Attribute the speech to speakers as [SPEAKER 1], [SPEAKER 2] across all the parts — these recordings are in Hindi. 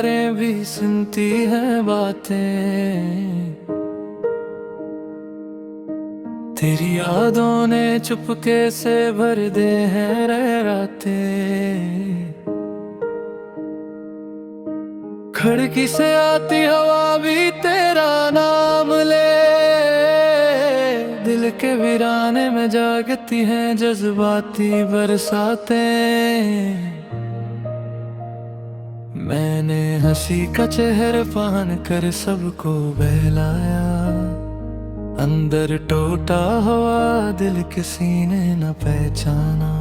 [SPEAKER 1] दीवारें भी सुनती हैं बातें। तेरी यादों ने चुपके से भर दे हैं रातें। खिड़की से आती हवा भी तेरा नाम ले, दिल के वीराने में जागती हैं जज्बाती बरसातें। मैंने हंसी का चेहरा पहन कर सबको बहलाया, अंदर टूटा हुआ दिल किसी ने न पहचाना।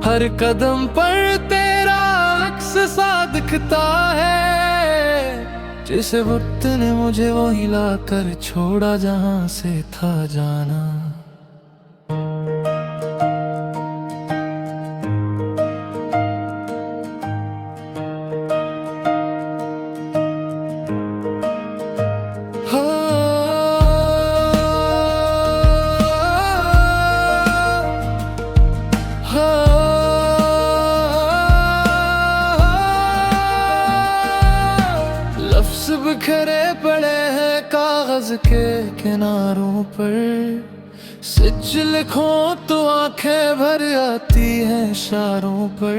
[SPEAKER 1] हर कदम पर तेरा अक्स सा दिखता है, जिस वक्त ने मुझे वो हिला कर छोड़ा जहां से था जाना। लफ्ज़ बिखरे पड़े हैं कागज के किनारों पर, सच लिखूं तो आंखें भर आती हैं इशारों पर।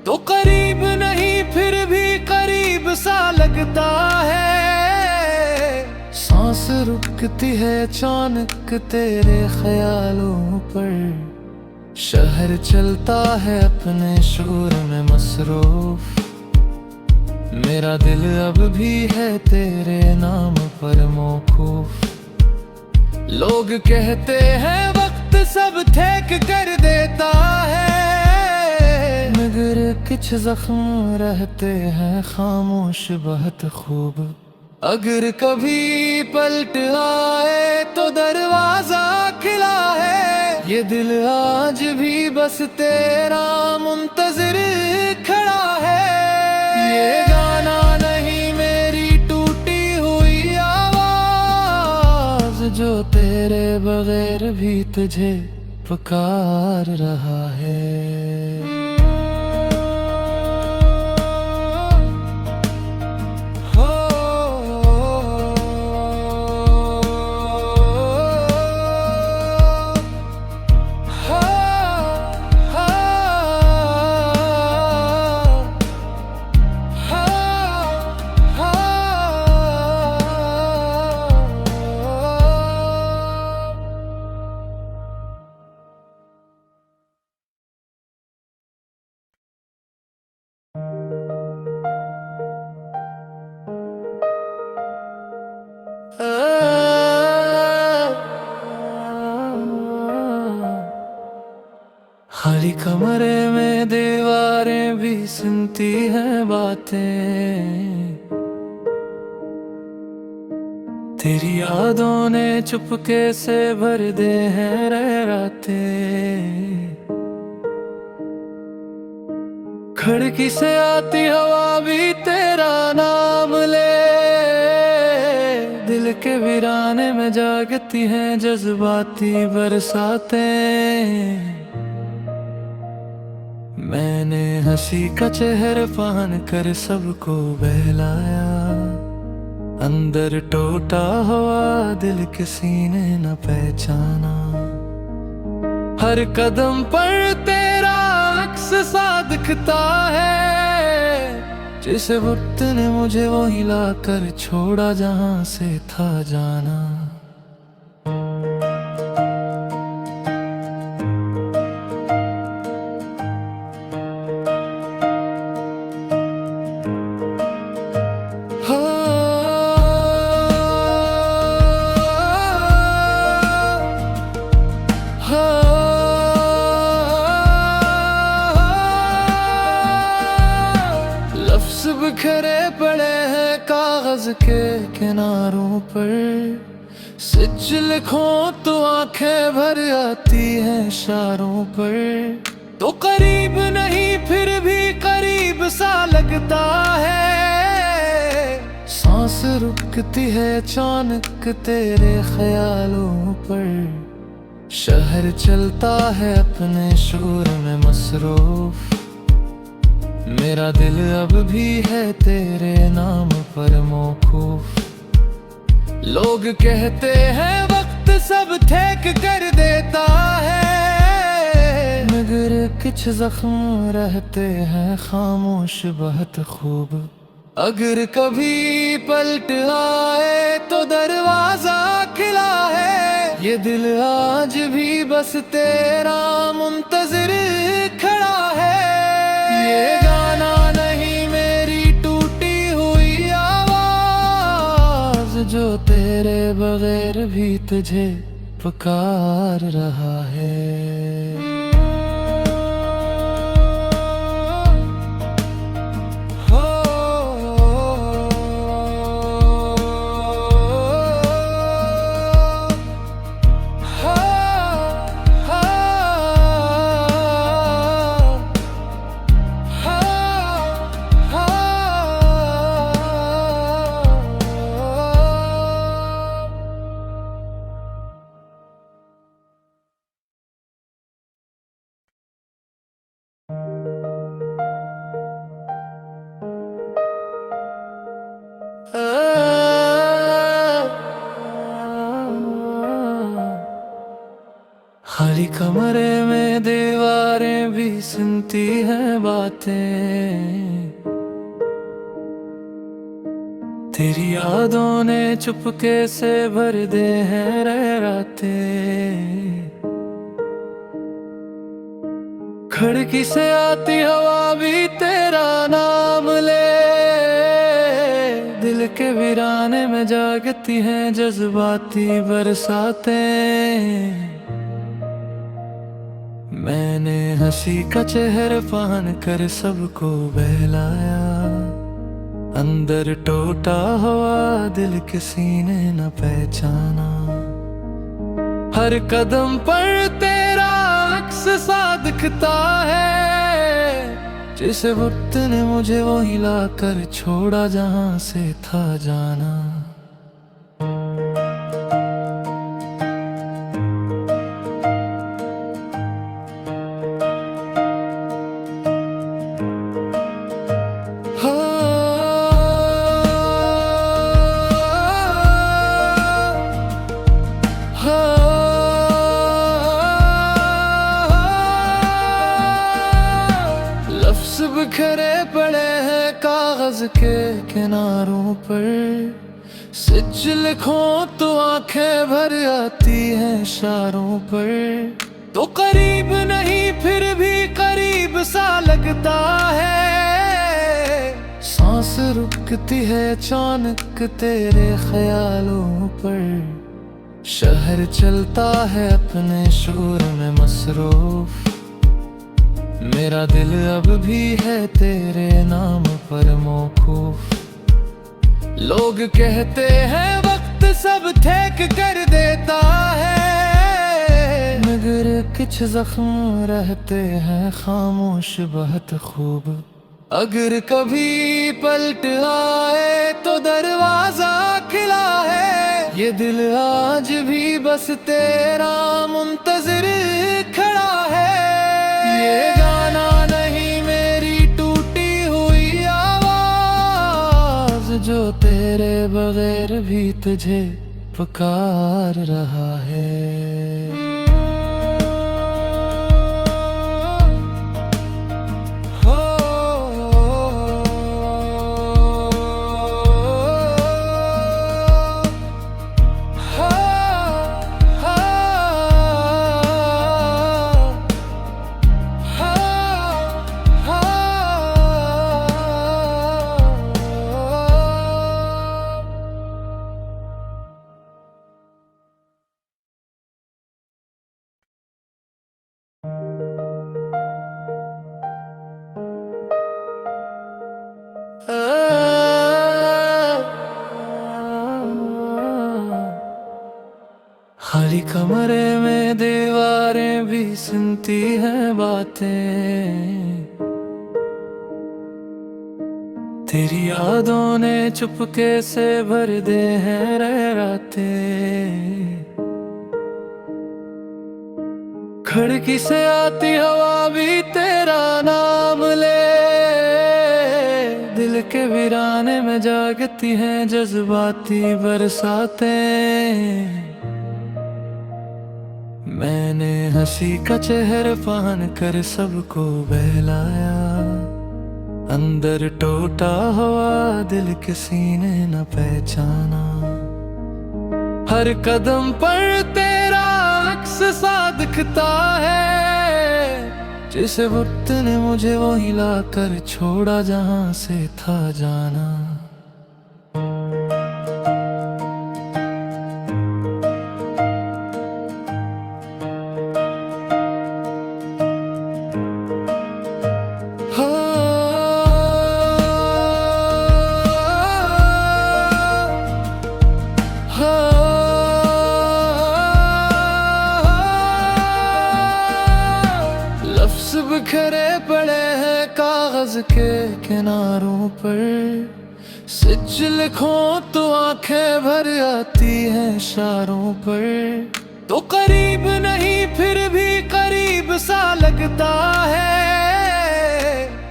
[SPEAKER 1] तो करीब नहीं फिर भी करीब सा लगता है, सांस रुकती है अचानक तेरे ख्यालों पर। शहर चलता है अपने शोर में मसरूफ, मेरा दिल अब भी है तेरे नाम पर मौकूफ। लोग कहते हैं वक्त सब ठेक कर देता है, मगर कुछ जख्म रहते हैं खामोश बहुत खूब। अगर कभी पलट आए तो दरवाजा खिला है, ये दिल आज भी बस तेरा मुंतजिर खड़ा है। ये गाना नहीं मेरी टूटी हुई आवाज, जो तेरे बगैर भी तुझे पुकार रहा है। खाली कमरे में दीवारें भी सुनती हैं बातें। तेरी यादों ने चुपके से भर दे हैं रातें। खिड़की से आती हवा भी तेरा नाम ले, दिल के वीराने में जागती हैं जज्बाती बरसातें। मैंने हंसी का चेहरा पहन कर सबको बहलाया, अंदर टूटा हुआ दिल किसी ने न पहचाना। हर कदम पर तेरा अक्स सा दिखता है, जिस वक्त ने मुझे वो हिला कर छोड़ा जहां से था जाना। लफ्ज़ बिखरे पड़े हैं कागज के किनारों पर, सच लिखूं तो आंखें भर आती हैं इशारों पर। तो करीब नहीं फिर भी करीब सा लगता है, सांस रुकती है अचानक तेरे ख्यालों पर। शहर चलता है अपने शोर में मसरूफ, मेरा दिल अब भी है तेरे नाम पर मौकूफ। लोग कहते हैं वक्त सब ठेक कर देता है, मगर कुछ जख्म रहते हैं खामोश बहुत खूब। अगर कभी पलट आए तो दरवाजा खिला है, ये दिल आज भी बस तेरा मुंतजिर खड़ा है। ये गाना नहीं मेरी टूटी हुई आवाज, जो तेरे बगैर भी तुझे पुकार रहा है। खाली कमरे में दीवारें भी सुनती हैं बातें, तेरी यादों ने चुपके से भर दे हैं रातें। खिड़की से आती हवा भी तेरा नाम ले, दिल के वीराने में जागती हैं जज्बाती बरसातें। मैंने हंसी का चेहरा पान कर सबको बहलाया, अंदर टूटा हुआ दिल किसी ने न पहचाना। हर कदम पर तेरा अक्स सा दिखता है, जिस वक्त ने मुझे वो हिला कर छोड़ा जहां से था जाना। लफ्ज़ बिखरे पड़े हैं कागज के किनारों पर, सच लिखो तो आंखें भर आती हैं इशारों पर। तो करीब नहीं फिर भी करीब सा लगता है, सांस रुकती है अचानक तेरे ख्यालों पर। शहर चलता है अपने शोर में मसरूफ, मेरा दिल अब भी है तेरे नाम पर मौकूफ। लोग कहते हैं वक्त सब ठेक कर देता है, मगर कुछ जख्म रहते हैं खामोश बहुत खूब। अगर कभी पलट आए तो दरवाजा खिला है, ये दिल आज भी बस तेरा मुंतजिर खड़ा है। ये गाना नहीं मेरी टूटी हुई आवाज, जो तेरे बगैर भी तुझे पुकार रहा है। खाली कमरे में दीवारें भी सुनती हैं बातें, तेरी यादों ने चुपके से भर दे हैं रातें। खिड़की से आती हवा भी तेरा नाम ले, दिल के वीराने में जागती हैं जज्बाती बरसातें। मैंने हंसी का चेहरा पहन कर सबको बहलाया, अंदर टूटा हुआ दिल किसी ने न पहचाना। हर कदम पर तेरा अक्स सा दिखता है, जिस वक्त ने मुझे वो हिला कर छोड़ा जहां से था जाना। लफ्ज़ बिखरे पड़े हैं कागज के किनारों पर, सच लिखूं तो आंखें भर आती हैं इशारों पर। तो करीब नहीं फिर भी करीब सा लगता है,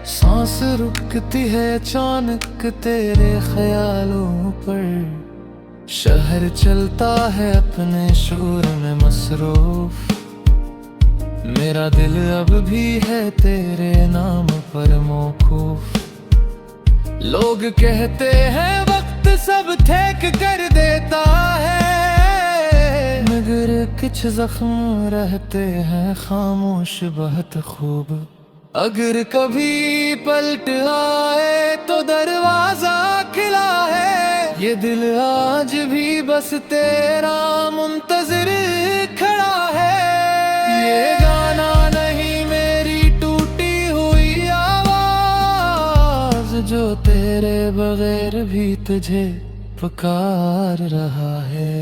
[SPEAKER 1] सांस रुकती है अचानक तेरे ख्यालों पर। शहर चलता है अपने शोर में मसरूफ, मेरा दिल अब भी है तेरे नाम पर मौकूफ। लोग कहते हैं वक्त सब ठेक कर देता है, मगर कुछ जख्म रहते हैं खामोश बहुत खूब। अगर कभी पलट आए तो दरवाजा खिला है, ये दिल आज भी बस तेरा मुंतजिर खड़ा है। ये गाना नहीं मेरी टूटी हुई आवाज, जो तेरे बगैर भी तुझे पुकार रहा है।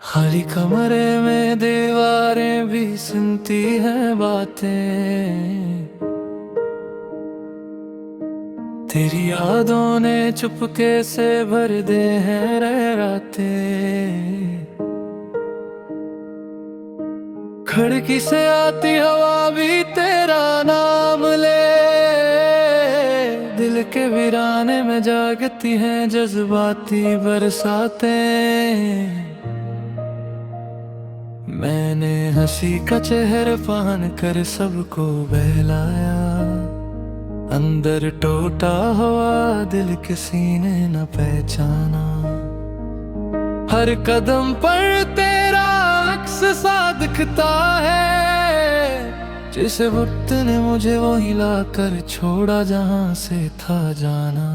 [SPEAKER 1] खाली कमरे में दीवारें भी सुनती हैं बातें, तेरी यादों ने चुपके से भर दे हैं रातें। खिड़की से आती हवा भी तेरा नाम ले, दिल के वीराने में जागती हैं जज्बाती बरसातें। मैंने हंसी का चेहरा पहन कर सबको बहलाया, अंदर टूटा हुआ दिल किसी ने न पहचाना। हर कदम पर तेरा अक्स सा दिखता है, जिस वक्त ने मुझे वो हिला कर छोड़ा जहां से था जाना।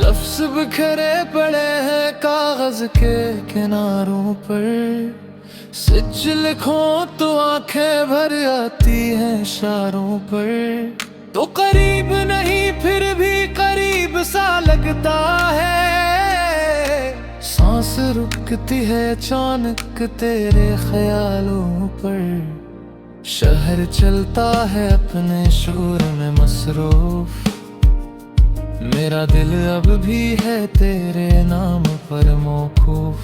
[SPEAKER 1] लफ्ज़ बिखरे पड़े हैं कागज के किनारों पर, सच लिखूं तो आंखें भर आती हैं इशारों पर। तो करीब नहीं फिर भी करीब सा लगता है, सांस रुकती है अचानक तेरे ख्यालों पर। शहर चलता है अपने शोर में मसरूफ, मेरा दिल अब भी है तेरे नाम पर मौकूफ।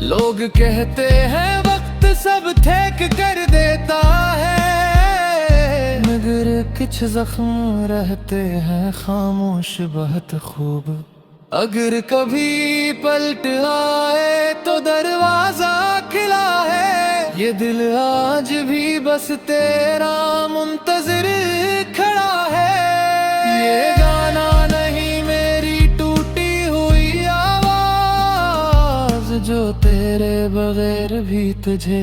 [SPEAKER 1] लोग कहते हैं वक्त सब ठेक कर देता है, मगर कुछ जख्म रहते हैं खामोश बहुत खूब। अगर कभी पलट आए तो दरवाजा खिला है, ये दिल आज भी बस तेरा मुंतजिर खड़ा है। ये गाना नहीं मेरी टूटी हुई आवाज, जो तेरे बगैर भी तुझे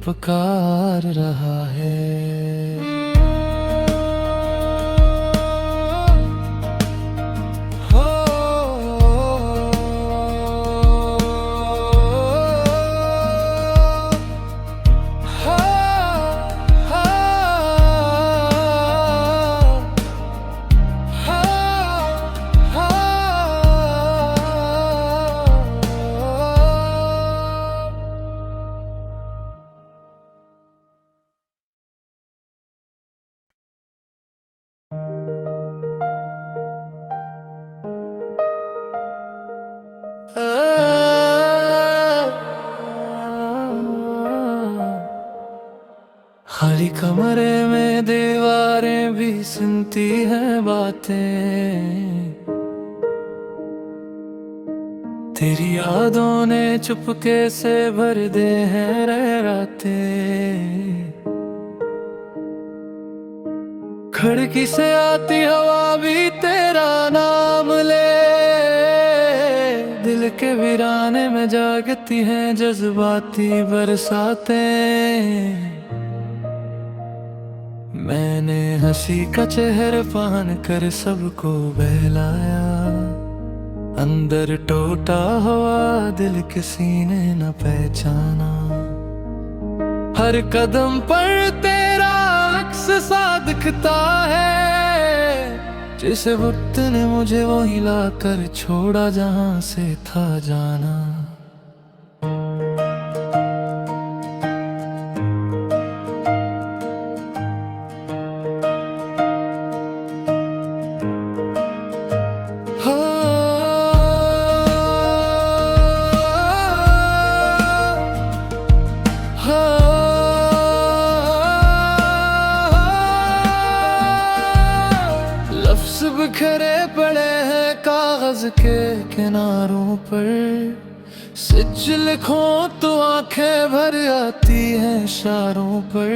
[SPEAKER 1] पुकार रहा है। खाली कमरे में दीवारें भी सुनती हैं बातें, तेरी यादों ने चुपके से भर दे हैं रातें। खिड़की से आती हवा भी तेरा नाम ले, दिल के वीराने में जागती हैं जज्बाती बरसातें। मैंने हंसी का चेहरा पहन कर सबको बहलाया, अंदर टूटा हुआ दिल किसी ने न पहचाना। हर कदम पर तेरा अक्स सा दिखता है, जिस वक्त ने मुझे वो हिला कर छोड़ा जहां से था जाना। लफ्ज़ बिखरे पड़े हैं कागज के किनारों पर, सच लिखो तो आंखें भर आती हैं इशारों पर।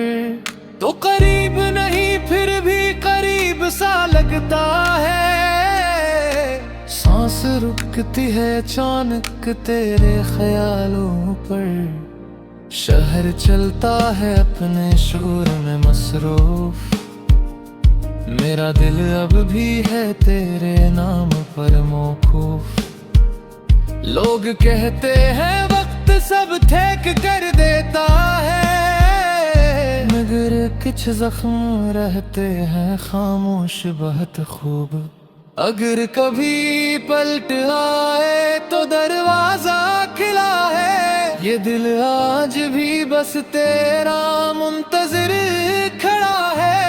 [SPEAKER 1] तो करीब नहीं फिर भी करीब सा लगता है, सांस रुकती है अचानक तेरे ख्यालों पर। शहर चलता है अपने शोर में मसरूफ, मेरा दिल अब भी है तेरे नाम पर मौकूफ। लोग कहते हैं वक्त सब ठेक कर देता है, मगर कुछ जख्म रहते हैं खामोश बहुत खूब। अगर कभी पलट आए तो दरवाजा खिला है, ये दिल आज भी बस तेरा मुंतजिर खड़ा है।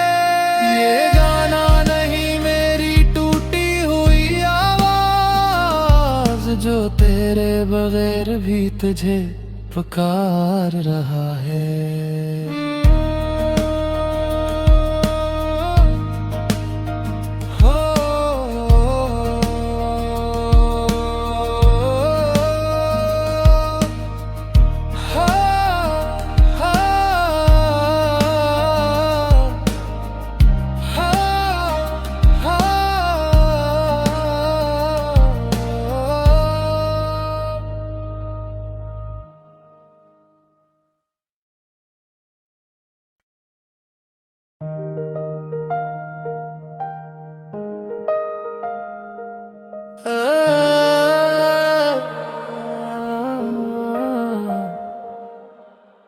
[SPEAKER 1] ये गाना नहीं मेरी टूटी हुई आवाज, जो तेरे बगैर भी तुझे पुकार रहा है।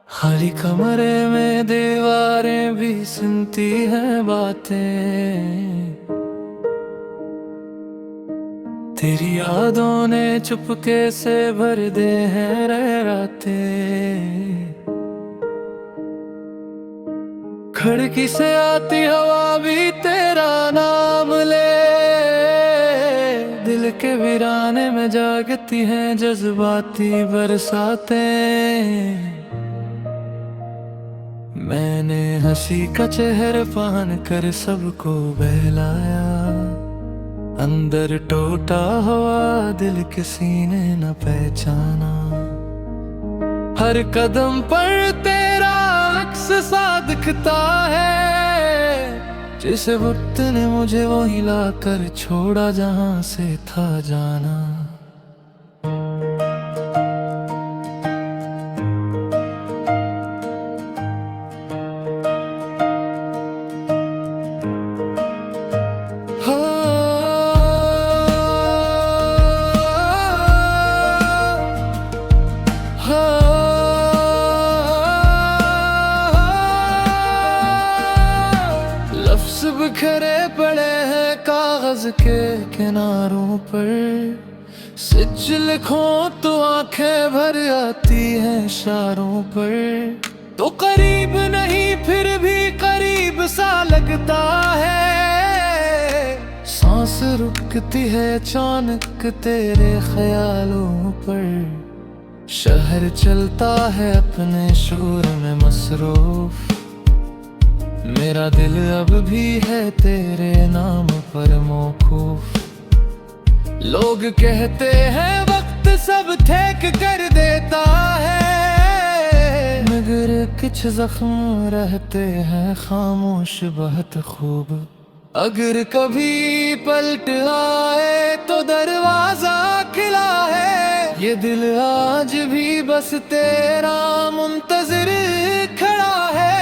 [SPEAKER 1] खाली कमरे में दीवारें भी सुनती हैं बातें, तेरी यादों ने चुपके से भर दे हैं रातें। खिड़की से आती हवा भी तेरा नाम ले, दिल के वीराने में जागती हैं जज्बाती बरसातें। मैंने हंसी का चेहरा पहन कर सबको बहलाया, अंदर टूटा हुआ दिल किसी ने न पहचाना। हर कदम पर तेरा एहसास सा दिखता है, जिसे वक्त ने मुझे वो हिला कर छोड़ा जहां से था जाना। लफ्ज़ बिखरे पड़े हैं कागज के किनारों पर, सच लिखूं तो आंखें भर आती हैं इशारों पर। तो करीब नहीं फिर भी करीब सा लगता है, सांस रुकती है अचानक तेरे ख्यालों पर। शहर चलता है अपने शोर में मसरूफ, मेरा दिल अब भी है तेरे नाम पर मौकूफ। लोग कहते हैं वक्त सब ठेक कर देता है, मगर कुछ जख्म रहते हैं खामोश बहुत खूब। अगर कभी पलट आए तो दरवाजा खिला है, ये दिल आज भी बस तेरा मुंतजिर खड़ा है।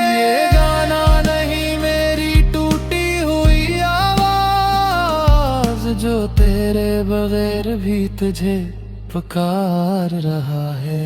[SPEAKER 1] ये गाना नहीं मेरी टूटी हुई आवाज, जो तेरे बगैर भी तुझे पुकार रहा है।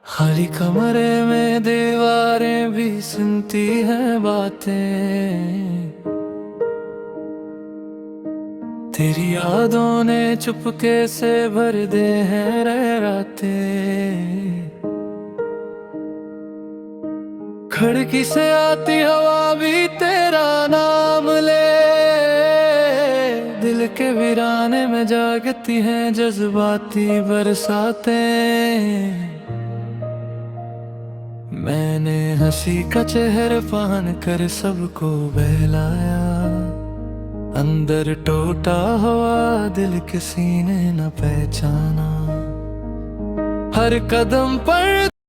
[SPEAKER 1] खाली कमरे में दीवारें भी सुनती हैं बातें, तेरी यादों ने चुपके से भर दे हैं रातें। खिड़की से आती हवा भी तेरा नाम ले, दिल के वीराने में जागती हैं जज्बाती बरसातें। मैंने हंसी का चेहरा पहन कर सबको बहलाया, अंदर टूटा हुआ दिल किसी ने न पहचाना। हर कदम पर